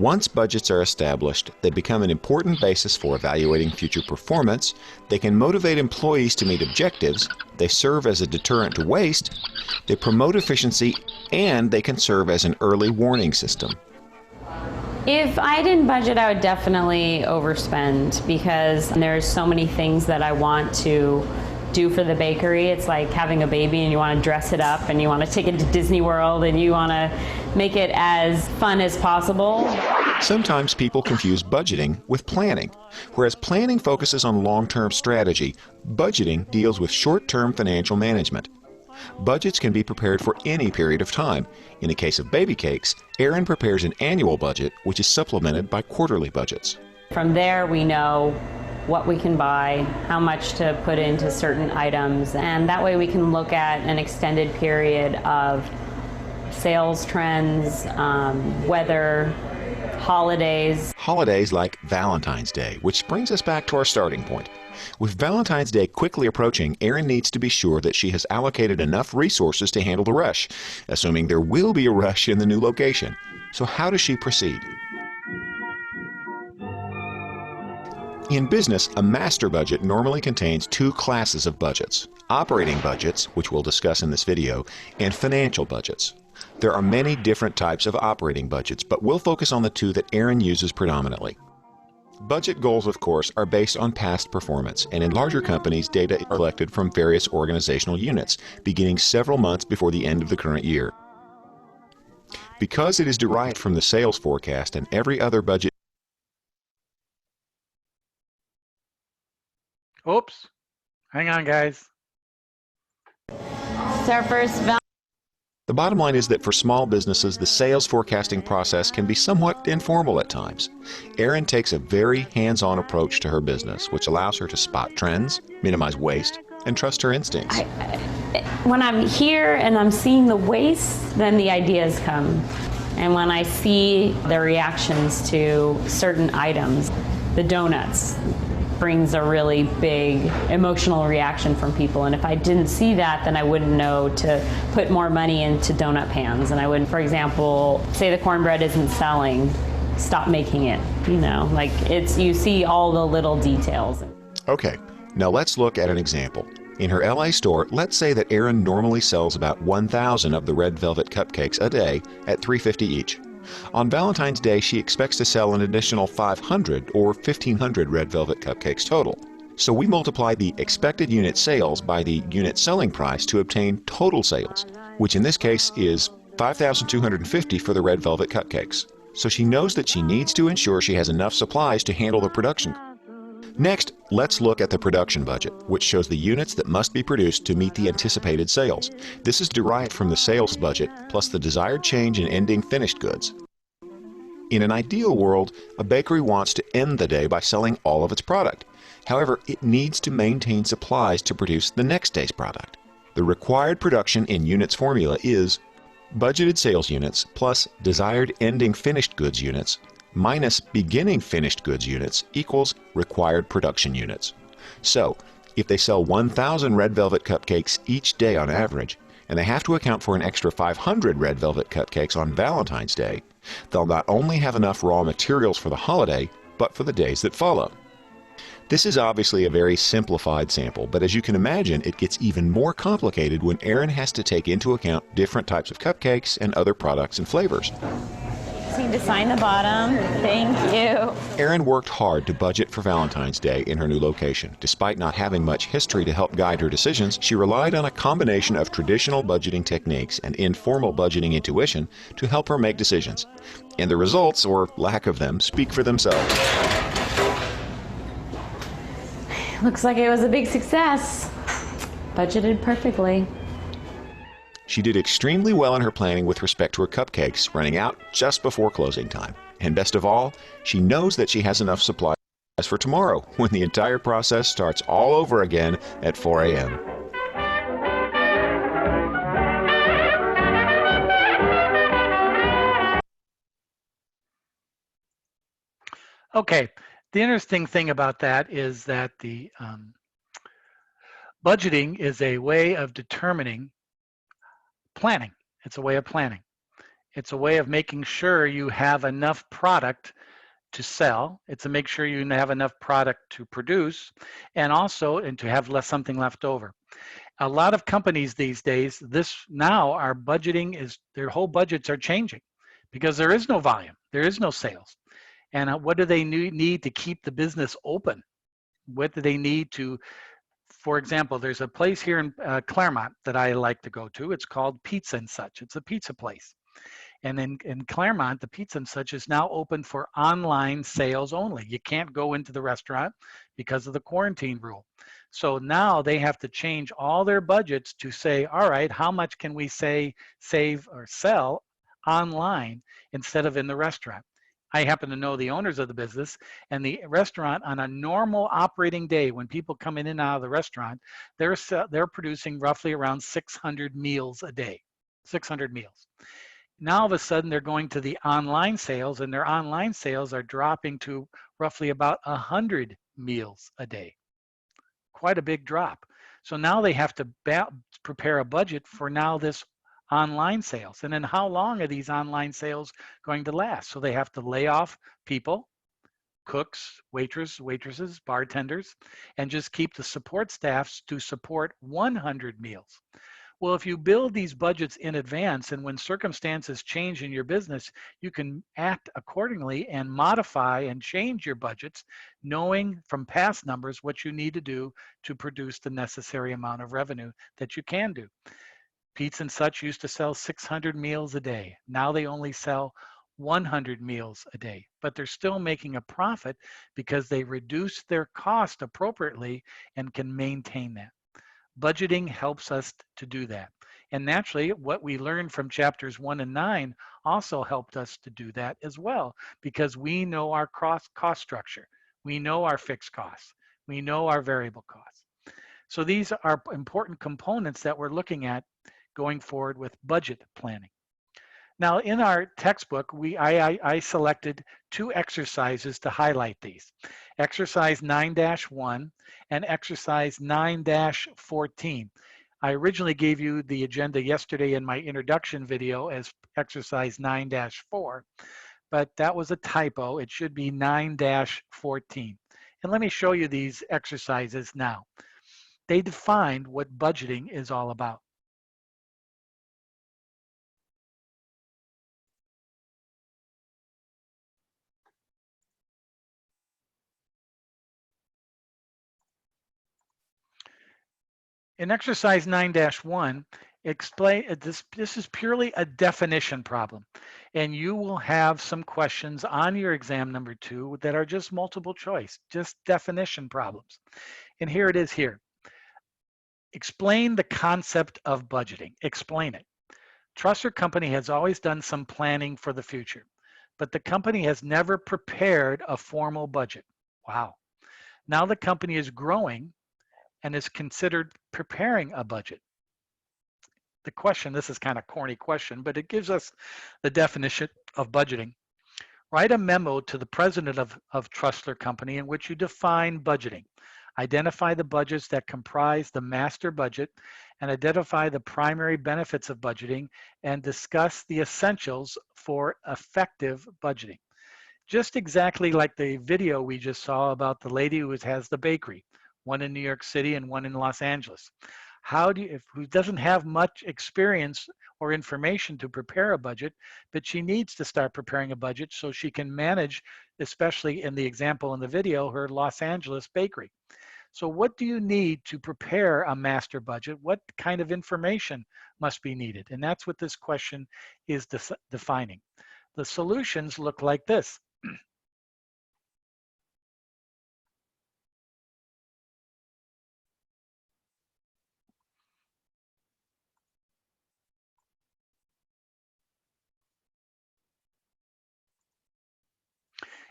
Once budgets are established, they become an important basis for evaluating future performance, they can motivate employees to meet objectives, they serve as a deterrent to waste, they promote efficiency, and they can serve as an early warning system. If I didn't budget, I would definitely overspend because there's so many things that I want to do for the bakery. It's like having a baby and you want to dress it up and you want to take it to Disney World and you want to make it as fun as possible. Sometimes people confuse budgeting with planning. Whereas planning focuses on long-term strategy, budgeting deals with short-term financial management. Budgets can be prepared for any period of time. In the case of baby cakes, Erin prepares an annual budget, which is supplemented by quarterly budgets. From there, we know what we can buy, how much to put into certain items, and that way we can look at an extended period of sales trends, weather, holidays. Holidays like Valentine's Day, which brings us back to our starting point. With Valentine's Day quickly approaching, Erin needs to be sure that she has allocated enough resources to handle the rush, assuming there will be a rush in the new location. So how does she proceed? In business, a master budget normally contains two classes of budgets: operating budgets, which we'll discuss in this video, and financial budgets. There are many different types of operating budgets, but we'll focus on the two that Erin uses predominantly. Budget goals, of course, are based on past performance, and in larger companies, data is collected from various organizational units, beginning several months before the end of the current year. Because it is derived from the sales forecast and every other budget. Oops. Hang on, guys. It's our first The bottom line is that for small businesses, the sales forecasting process can be somewhat informal at times. Erin takes a very hands-on approach to her business, which allows her to spot trends, minimize waste, and trust her instincts. When I'm here and I'm seeing the waste, then the ideas come. And when I see the reactions to certain items, the donuts brings a really big emotional reaction from people, and if I didn't see that, then I wouldn't know to put more money into donut pans, and I wouldn't, for example, say the cornbread isn't selling, stop making it, you know, like you see all the little details. Okay, now let's look at an example. In her LA store, let's say that Erin normally sells about 1,000 of the red velvet cupcakes a day at $3.50 each. On Valentine's Day, she expects to sell an additional 500 or 1,500 red velvet cupcakes total. So we multiply the expected unit sales by the unit selling price to obtain total sales, which in this case is $5,250 for the red velvet cupcakes. So she knows that she needs to ensure she has enough supplies to handle the production. Next, let's look at the production budget, which shows the units that must be produced to meet the anticipated sales. This is derived from the sales budget plus the desired change in ending finished goods. In an ideal world, a bakery wants to end the day by selling all of its product. However, it needs to maintain supplies to produce the next day's product. The required production in units formula is budgeted sales units plus desired ending finished goods units minus beginning finished goods units equals required production units. So, if they sell 1,000 red velvet cupcakes each day on average, and they have to account for an extra 500 red velvet cupcakes on Valentine's Day, they'll not only have enough raw materials for the holiday, but for the days that follow. This is obviously a very simplified sample, but as you can imagine, it gets even more complicated when Erin has to take into account different types of cupcakes and other products and flavors. Just need to sign the bottom. Thank you. Erin worked hard to budget for Valentine's Day in her new location. Despite not having much history to help guide her decisions, she relied on a combination of traditional budgeting techniques and informal budgeting intuition to help her make decisions. And the results, or lack of them, speak for themselves. Looks like it was a big success. Budgeted perfectly. She did extremely well in her planning with respect to her cupcakes, running out just before closing time. And best of all, she knows that she has enough supplies for tomorrow, when the entire process starts all over again at 4 a.m. Okay, the interesting thing about that is that the budgeting is a way of determining planning. It's a way of planning. It's a way of making sure you have enough product to sell. It's to make sure you have enough product to produce, and also to have something left over. A lot of companies these days, our budgeting is, their whole budgets are changing because there is no volume, there is no sales. And what do they need to keep the business open? What do they need to, for example, there's a place here in Claremont that I like to go to. It's called Pizza and Such. It's a pizza place. And in Claremont, the Pizza and Such is now open for online sales only. You can't go into the restaurant because of the quarantine rule. So now they have to change all their budgets to say, all right, how much can we save or sell online instead of in the restaurant? I happen to know the owners of the business, and the restaurant on a normal operating day, when people come in and out of the restaurant, they're producing roughly around 600 meals a day, 600 meals. Now all of a sudden they're going to the online sales, and their online sales are dropping to roughly about 100 meals a day. Quite a big drop. So now they have to prepare a budget for now this online sales. And then how long are these online sales going to last? So they have to lay off people, cooks, waitresses, bartenders, and just keep the support staffs to support 100 meals. Well, if you build these budgets in advance, and when circumstances change in your business, you can act accordingly and modify and change your budgets, knowing from past numbers what you need to do to produce the necessary amount of revenue that you can do. Pizza and Such used to sell 600 meals a day. Now they only sell 100 meals a day, but they're still making a profit because they reduce their cost appropriately and can maintain that. Budgeting helps us to do that. And naturally, what we learned from chapters 1 and 9 also helped us to do that as well, because we know our cost structure. We know our fixed costs. We know our variable costs. So these are important components that we're looking at going forward with budget planning. Now, in our textbook, I selected 2 exercises to highlight these. Exercise 9-1 and exercise 9-14. I originally gave you the agenda yesterday in my introduction video as exercise 9-4, but that was a typo. It should be 9-14. And let me show you these exercises now. They define what budgeting is all about. In exercise 9-1, explain this is purely a definition problem, and you will have some questions on your exam number 2 that are just multiple choice, just definition problems. And here it is here. Explain the concept of budgeting. Explain it. Trusser Company has always done some planning for the future, but the company has never prepared a formal budget. Wow. Now the company is growing and is considered preparing a budget. The question, this is kind of corny question, but it gives us the definition of budgeting. Write a memo to the president of Trustler Company in which you define budgeting. Identify the budgets that comprise the master budget and identify the primary benefits of budgeting and discuss the essentials for effective budgeting. Just exactly like the video we just saw about the lady who has the bakery, one in New York City and one in Los Angeles. Who doesn't have much experience or information to prepare a budget, but she needs to start preparing a budget so she can manage, especially in the example in the video, her Los Angeles bakery. So what do you need to prepare a master budget? What kind of information must be needed? And that's what this question is defining. The solutions look like this.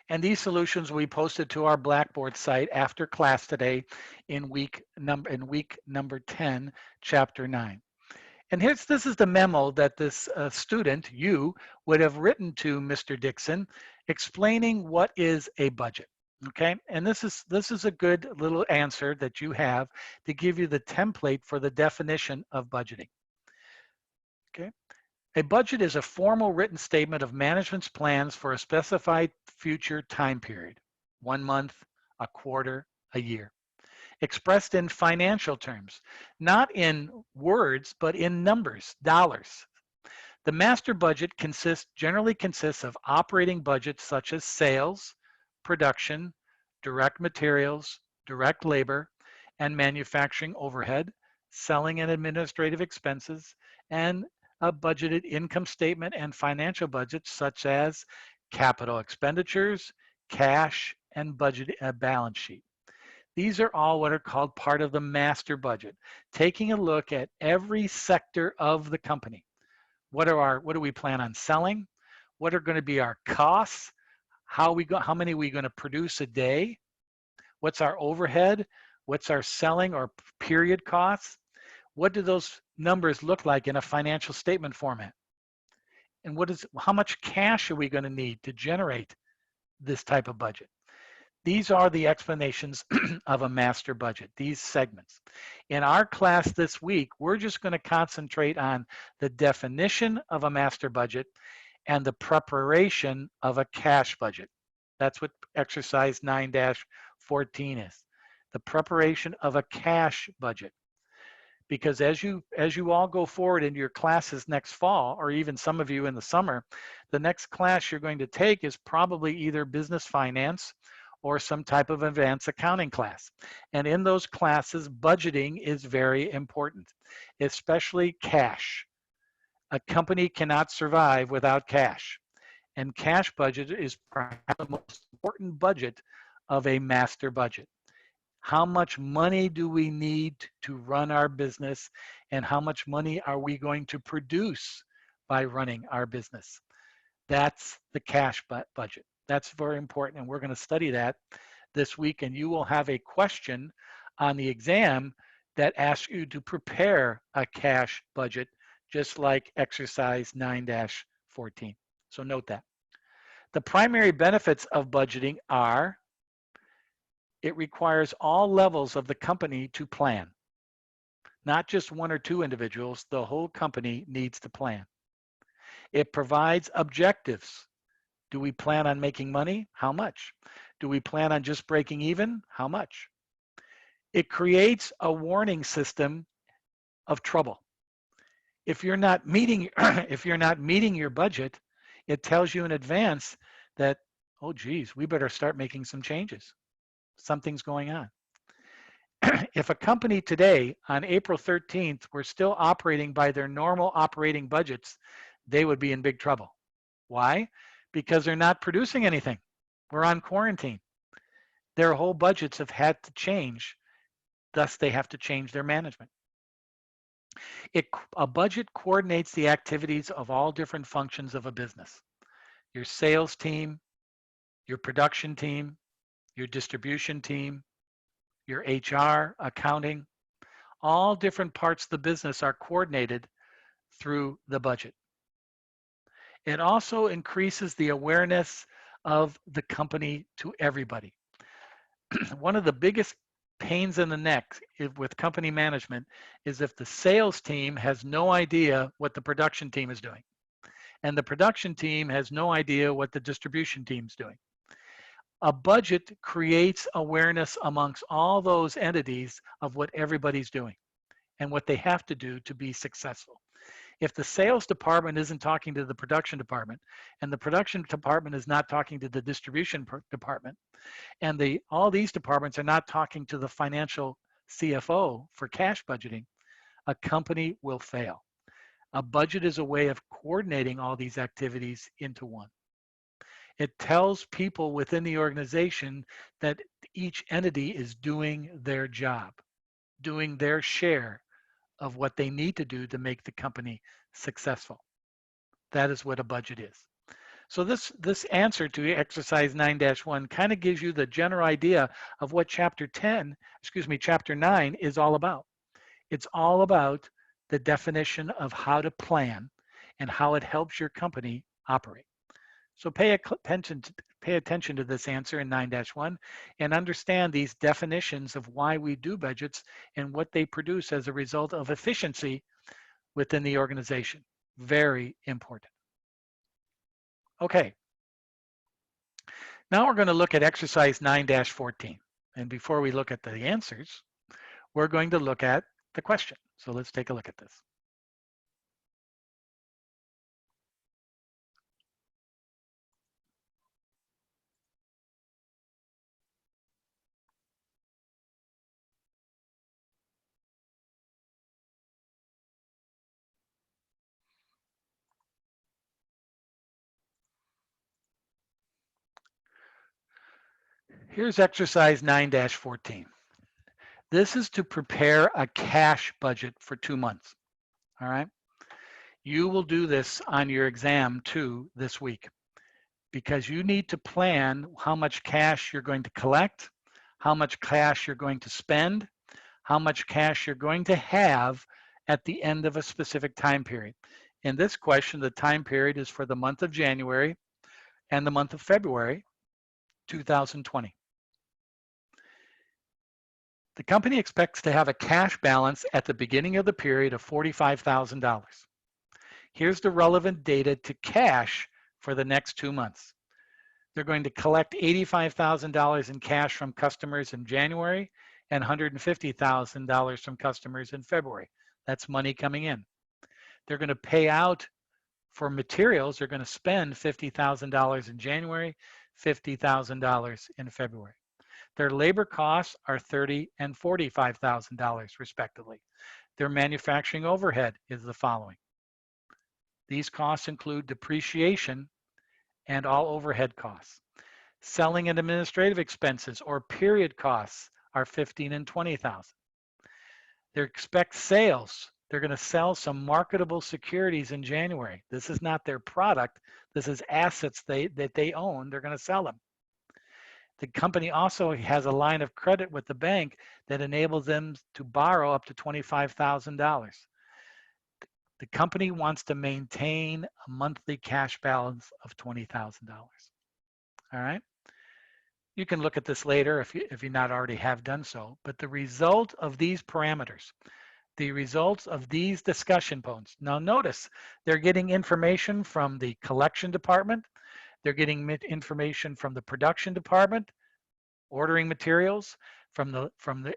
And these solutions we posted to our Blackboard site after class today in week number 10, chapter 9. And this is the memo that this student, you, would have written to Mr. Dixon explaining what is a budget. Okay, and this is a good little answer that you have to give you the template for the definition of budgeting. Okay, A budget is a formal written statement of management's plans for a specified future time period, 1 month, a quarter, a year, expressed in financial terms, not in words, but in numbers, dollars. The master budget generally consists of operating budgets such as sales, production, direct materials, direct labor, and manufacturing overhead, selling and administrative expenses, and a budgeted income statement and financial budgets such as capital expenditures, cash, and budget balance sheet. These are all what are called part of the master budget, taking a look at every sector of the company. What do we plan on selling? What are going to be our costs? How many are we going to produce a day? What's our overhead? What's our selling or period costs? What do those numbers look like in a financial statement format? And how much cash are we going to need to generate this type of budget? These are the explanations of a master budget, these segments. In our class this week, we're just going to concentrate on the definition of a master budget and the preparation of a cash budget. That's what exercise 9-14 is, the preparation of a cash budget. Because as you all go forward into your classes next fall, or even some of you in the summer, the next class you're going to take is probably either business finance or some type of advanced accounting class. And in those classes, budgeting is very important, especially cash. A company cannot survive without cash. And cash budget is perhaps the most important budget of a master budget. How much money do we need to run our business, and how much money are we going to produce by running our business? That's the cash budget. That's very important, and we're going to study that this week, and you will have a question on the exam that asks you to prepare a cash budget, just like exercise 9-14. So note that. The primary benefits of budgeting are: it requires all levels of the company to plan. Not just one or two individuals, the whole company needs to plan. It provides objectives. Do we plan on making money? How much? Do we plan on just breaking even? How much? It creates a warning system of trouble. If you're not meeting your budget, it tells you in advance that, oh geez, we better start making some changes. Something's going on. If a company today on April 13th were still operating by their normal operating budgets, they would be in big trouble. Why? Because they're not producing anything. We're on quarantine. Their whole budgets have had to change. Thus, they have to change their management. A budget coordinates the activities of all different functions of a business. Your sales team, your production team, your distribution team, your HR, accounting, all different parts of the business are coordinated through the budget. It also increases the awareness of the company to everybody. One of the biggest pains in the neck with company management is if the sales team has no idea what the production team is doing, and the production team has no idea what the distribution team is doing. A budget creates awareness amongst all those entities of what everybody's doing and what they have to do to be successful. If the sales department isn't talking to the production department, and the production department is not talking to the distribution department, and all these departments are not talking to the financial CFO for cash budgeting, a company will fail. A budget is a way of coordinating all these activities into one. It tells people within the organization that each entity is doing their job, doing their share of what they need to do to make the company successful. That is what a budget is. So this answer to exercise 9-1 kind of gives you the general idea of what chapter 9 is all about. It's all about the definition of how to plan and how it helps your company operate. So pay attention to this answer in 9-1 and understand these definitions of why we do budgets and what they produce as a result of efficiency within the organization. Very important. Okay. Now we're going to look at exercise 9-14. And before we look at the answers, we're going to look at the question. So let's take a look at this. Here's exercise 9-14. This is to prepare a cash budget for 2 months. All right. You will do this on your exam too this week, because you need to plan how much cash you're going to collect, how much cash you're going to spend, how much cash you're going to have at the end of a specific time period. In this question, the time period is for the month of January and the month of February 2020. The company expects to have a cash balance at the beginning of the period of $45,000. Here's the relevant data to cash for the next 2 months. They're going to collect $85,000 in cash from customers in January and $150,000 from customers in February. That's money coming in. They're going to pay out for materials. They're going to spend $50,000 in January, $50,000 in February. Their labor costs are $30,000 and $45,000 respectively. Their manufacturing overhead is the following. These costs include depreciation and all overhead costs. Selling and administrative expenses or period costs are $15,000 and $20,000. They expect sales. They're going to sell some marketable securities in January. This is not their product. This is assets that they own. They're going to sell them. The company also has a line of credit with the bank that enables them to borrow up to $25,000. The company wants to maintain a monthly cash balance of $20,000. All right. You can look at this later if you not already have done so. But the result of these parameters, the results of these discussion points. Now notice they're getting information from the collection department. They're getting information from the production department, ordering materials, from the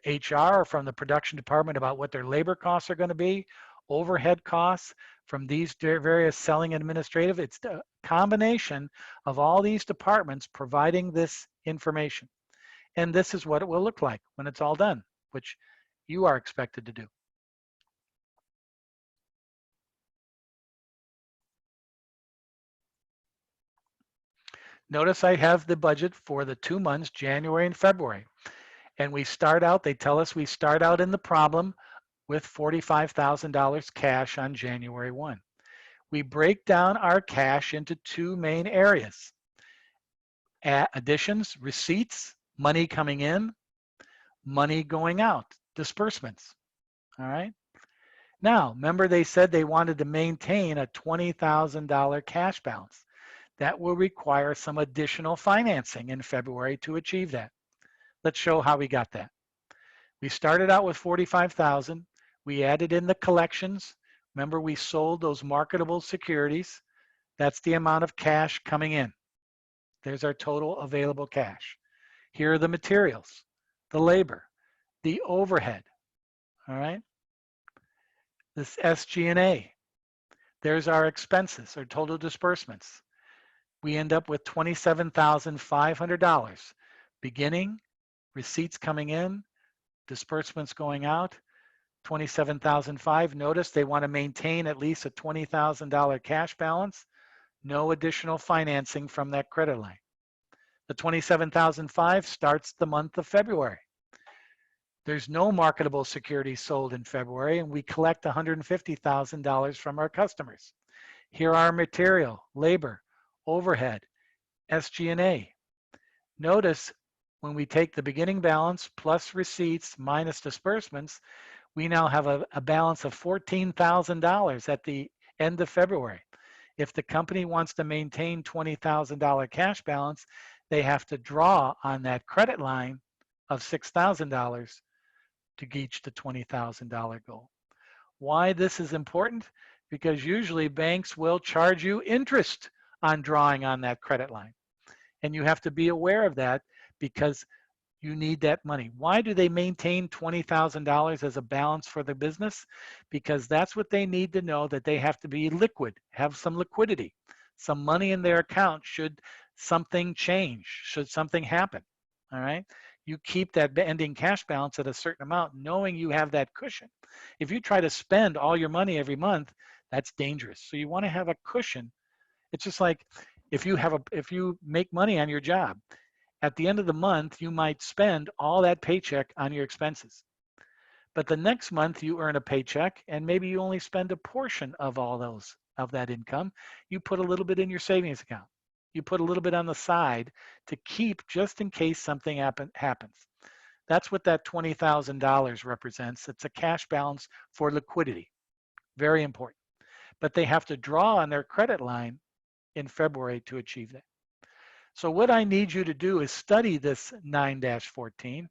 HR or from the production department about what their labor costs are going to be, overhead costs from these various selling and administrative. It's the combination of all these departments providing this information. And this is what it will look like when it's all done, which you are expected to do. Notice I have the budget for the 2 months, January and February. And we start out, they tell us we start out in the problem with $45,000 cash on January 1. We break down our cash into 2 main areas. Additions, receipts, money coming in, money going out, disbursements. All right. Now, remember they said they wanted to maintain a $20,000 cash balance. That will require some additional financing in February to achieve that. Let's show how we got that. We started out with $45,000. We added in the collections. Remember, we sold those marketable securities. That's the amount of cash coming in. There's our total available cash. Here are the materials, the labor, the overhead. All right. This SG&A. There's our expenses, our total disbursements. We end up with $27,500. Beginning, receipts coming in, disbursements going out, $27,500. Notice they want to maintain at least a $20,000 cash balance. No additional financing from that credit line. The $27,500 starts the month of February. There's no marketable securities sold in February, and we collect $150,000 from our customers. Here are material, labor, overhead, SG&A. Notice when we take the beginning balance plus receipts minus disbursements, we now have a balance of $14,000 at the end of February. If the company wants to maintain $20,000 cash balance, they have to draw on that credit line of $6,000 to reach the $20,000 goal. Why this is important? because usually banks will charge you interest on drawing on that credit line. And you have to be aware of that because you need that money. Why do they maintain $20,000 as a balance for the business? Because that's what they need to know, that they have to be liquid, have some liquidity, some money in their account should something change, should something happen. All right. You keep that ending cash balance at a certain amount, knowing you have that cushion. If you try to spend all your money every month, that's dangerous. So you want to have a cushion. It's just like if you make money on your job, at the end of the month, you might spend all that paycheck on your expenses. But the next month you earn a paycheck and maybe you only spend a portion of of that income. You put a little bit in your savings account. You put a little bit on the side to keep just in case something happens. That's what that $20,000 represents. It's a cash balance for liquidity. Very important. But they have to draw on their credit line in February to achieve that. So what I need you to do is study this 9-14,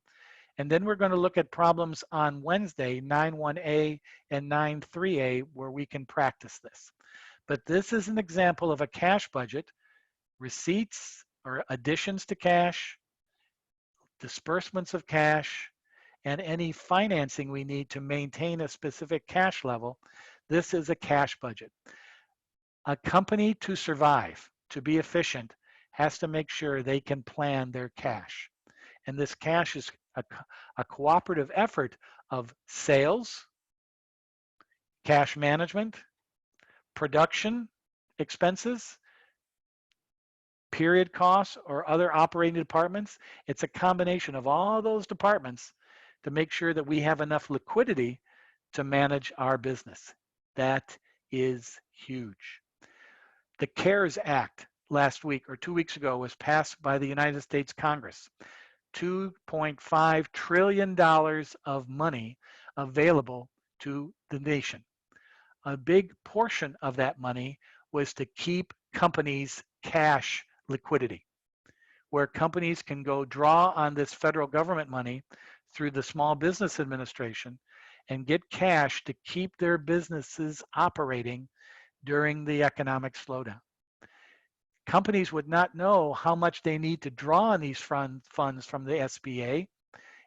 and then we're going to look at problems on Wednesday, 9-1A and 9-3A, where we can practice this. But this is an example of a cash budget, receipts or additions to cash, disbursements of cash, and any financing we need to maintain a specific cash level. This is a cash budget. A company to survive, to be efficient, has to make sure they can plan their cash. And this cash is a cooperative effort of sales, cash management, production expenses, period costs, or other operating departments. It's a combination of all those departments to make sure that we have enough liquidity to manage our business. That is huge. The CARES Act last week or 2 weeks ago was passed by the United States Congress. $2.5 trillion of money available to the nation. A big portion of that money was to keep companies' cash liquidity, where companies can go draw on this federal government money through the Small Business Administration and get cash to keep their businesses operating during the economic slowdown. Companies would not know how much they need to draw on these funds from the SBA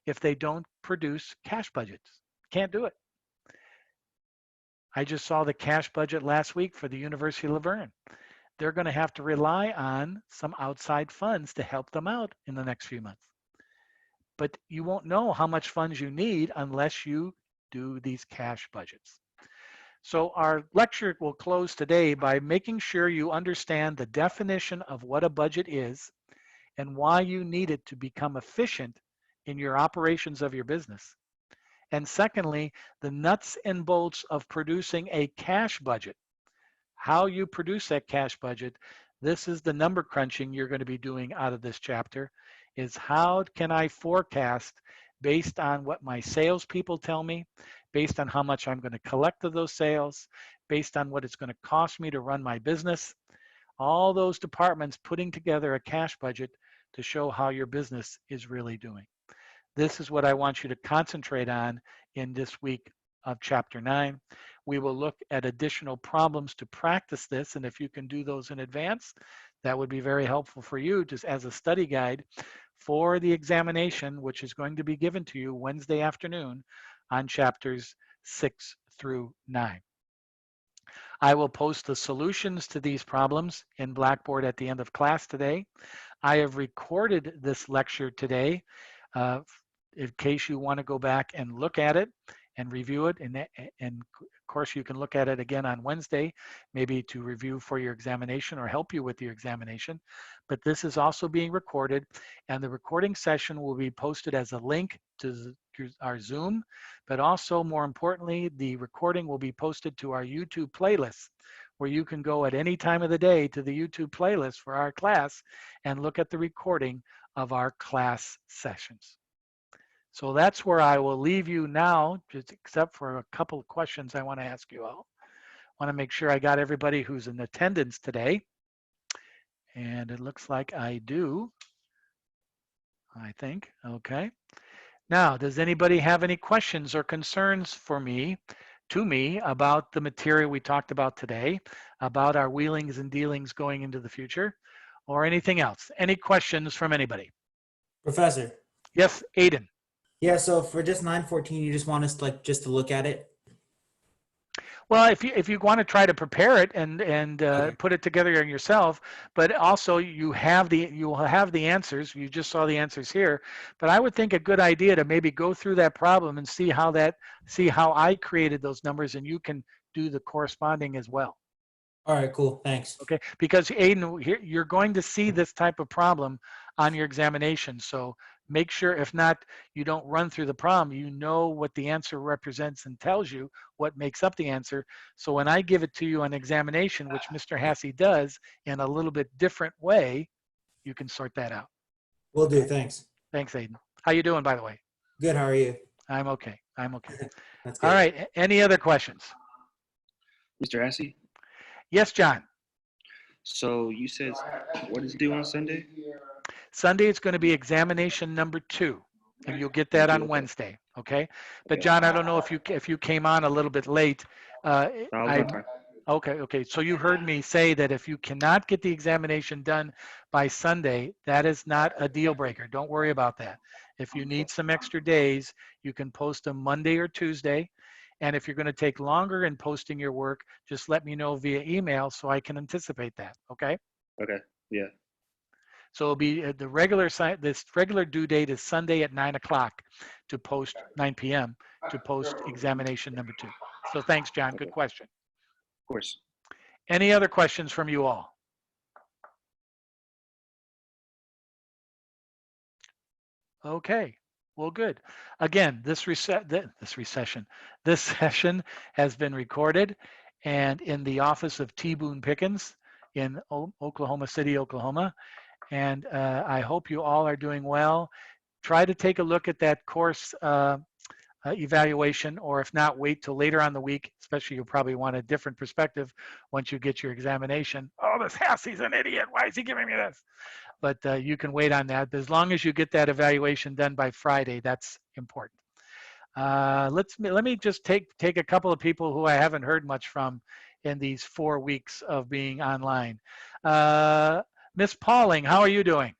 if they don't produce cash budgets. Can't do it. I just saw the cash budget last week for the University of Laverne. They're going to have to rely on some outside funds to help them out in the next few months. But you won't know how much funds you need unless you do these cash budgets. So our lecture will close today by making sure you understand the definition of what a budget is and why you need it to become efficient in your operations of your business. And secondly, the nuts and bolts of producing a cash budget. How you produce that cash budget, this is the number crunching you're going to be doing out of this chapter, is how can I forecast based on what my salespeople tell me, based on how much I'm going to collect of those sales, based on what it's going to cost me to run my business. All those departments putting together a cash budget to show how your business is really doing. This is what I want you to concentrate on in this week of Chapter 9. We will look at additional problems to practice this, and if you can do those in advance, that would be very helpful for you just as a study guide for the examination, which is going to be given to you Wednesday afternoon on chapters 6 through 9. I will post the solutions to these problems in Blackboard at the end of class today. I have recorded this lecture today in case you want to go back and look at it and review it. And of course, you can look at it again on Wednesday, maybe to review for your examination or help you with your examination. But this is also being recorded, and the recording session will be posted as a link to our Zoom, but also more importantly, the recording will be posted to our YouTube playlist, where you can go at any time of the day to the YouTube playlist for our class and look at the recording of our class sessions. So that's where I will leave you now, just except for a couple of questions I want to ask you all. I want to make sure I got everybody who's in attendance today. And it looks like I do, I think. Okay. Now, does anybody have any questions or concerns for me to me about the material we talked about today, about our wheelings and dealings going into the future, or anything else. Any questions from anybody? Professor. Yes, Aiden. Yeah, so for just 914, you just want us like just to look at it? Well, if you want to try to prepare it and Okay. put it together yourself, but also you will have the answers. You just saw the answers here, but I would think a good idea to maybe go through that problem and see how I created those numbers, and you can do the corresponding as well. All right, cool. Thanks. Okay, because Aiden, you're going to see this type of problem on your examination. So make sure, if not, you don't run through the problem. You know what the answer represents and tells you what makes up the answer. So when I give it to you on examination, which Mr. Hassey does in a little bit different way, you can sort that out. Will do. Thanks. Thanks, Aiden. How you doing, by the way? Good. How are you? I'm okay. I'm okay. That's good. All right. Any other questions? Mr. Assey, Yes, John. so you said what is due on Sunday? Sunday it's going to be examination number 2, and you'll get that on Okay. Wednesday. Okay. But Okay. John, I don't know if you came on a little bit late. No, I was on time. Okay. So you heard me say that if you cannot get the examination done by Sunday, that is not a deal breaker. Don't worry about that. If you need some extra days, you can post them Monday or Tuesday. And if you're going to take longer in posting your work, just let me know via email so I can anticipate that. Okay. Okay. Yeah. So it'll be this regular due date is Sunday at 9 o'clock to post 9 p.m. to post examination number 2. So thanks, John. Good Okay. question. Of course. Any other questions from you all? Okay. Well, good. Again, this session has been recorded and in the office of T. Boone Pickens in Oklahoma City, Oklahoma. And I hope you all are doing well. Try to take a look at that course evaluation, or if not, wait till later on the week. Especially, you'll probably want a different perspective once you get your examination. Oh, this Hassey's an idiot. Why is he giving me this? But you can wait on that. But as long as you get that evaluation done by Friday, that's important. Let me just take a couple of people who I haven't heard much from in these 4 weeks of being online. Miss Pauling, how are you doing?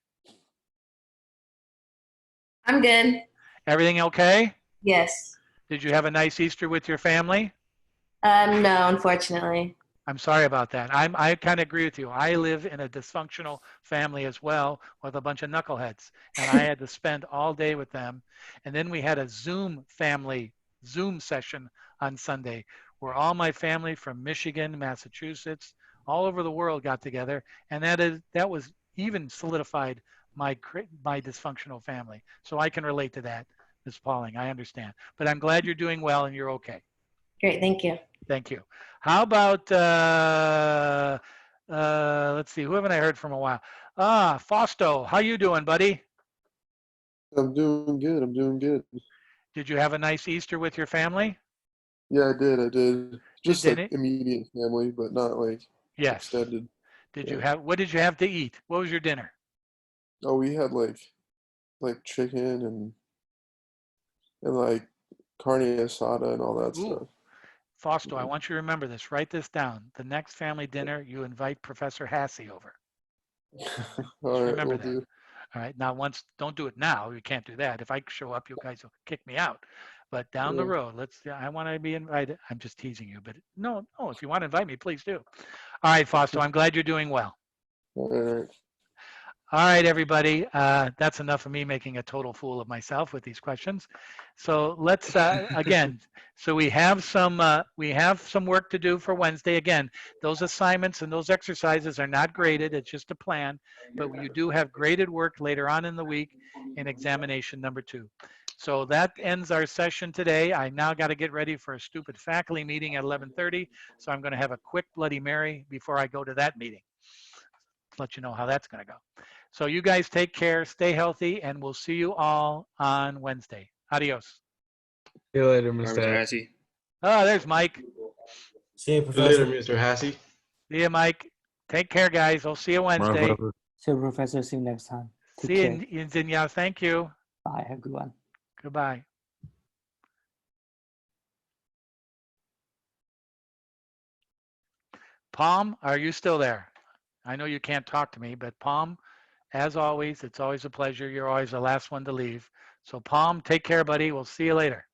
I'm good. Everything okay? Yes. Did you have a nice Easter with your family? No, unfortunately. I'm sorry about that. I kind of agree with you. I live in a dysfunctional family as well with a bunch of knuckleheads, and I had to spend all day with them. And then we had a Zoom session on Sunday where all my family from Michigan, Massachusetts, all over the world got together, and that was even solidified my dysfunctional family. So I can relate to that, Ms. Pauling. I understand. But I'm glad you're doing well and you're okay. Great, thank you. Thank you. How about, let's see, who haven't I heard from a while? Fausto, how you doing, buddy? I'm doing good. I'm doing good. Did you have a nice Easter with your family? Yeah, I did. Just Did like it? immediate family, but not like Yes. extended. What did you have to eat? What was your dinner? Oh, we had like chicken and like carne asada and all that Ooh. stuff. Fausto, I want you to remember this. Write this down. The next family dinner, you invite Professor Hassey over. All right, remember we'll that. do. All right. Now, don't do it now. You can't do that. If I show up, you guys will kick me out. But down the Yeah. road, I want to be invited. I'm just teasing you, but no, if you want to invite me, please do. All right, Fausto, I'm glad you're doing well. All right. All right, everybody. That's enough of me making a total fool of myself with these questions. So let's again. So we have some work to do for Wednesday. Again, those assignments and those exercises are not graded. It's just a plan. But you do have graded work later on in the week in examination number 2. So that ends our session today. I now got to get ready for a stupid faculty meeting at 11:30. So I'm going to have a quick Bloody Mary before I go to that meeting. Let you know how that's going to go. So you guys take care, stay healthy, and we'll see you all on Wednesday. Adios. See you later, All right, Mr. Mr. Hassey. Assey. Oh, there's Mike. See you, See you later, Professor. Mr. Hassey. See you, Mike. Take care, guys. I'll see you Wednesday. So, Professor, see you next time. Take See care. you, Zinya. Thank you. Bye. Have a good one. Goodbye. Palm, are you still there? I know you can't talk to me, but Palm, as always, it's always a pleasure. You're always the last one to leave. So Palm, take care, buddy. We'll see you later.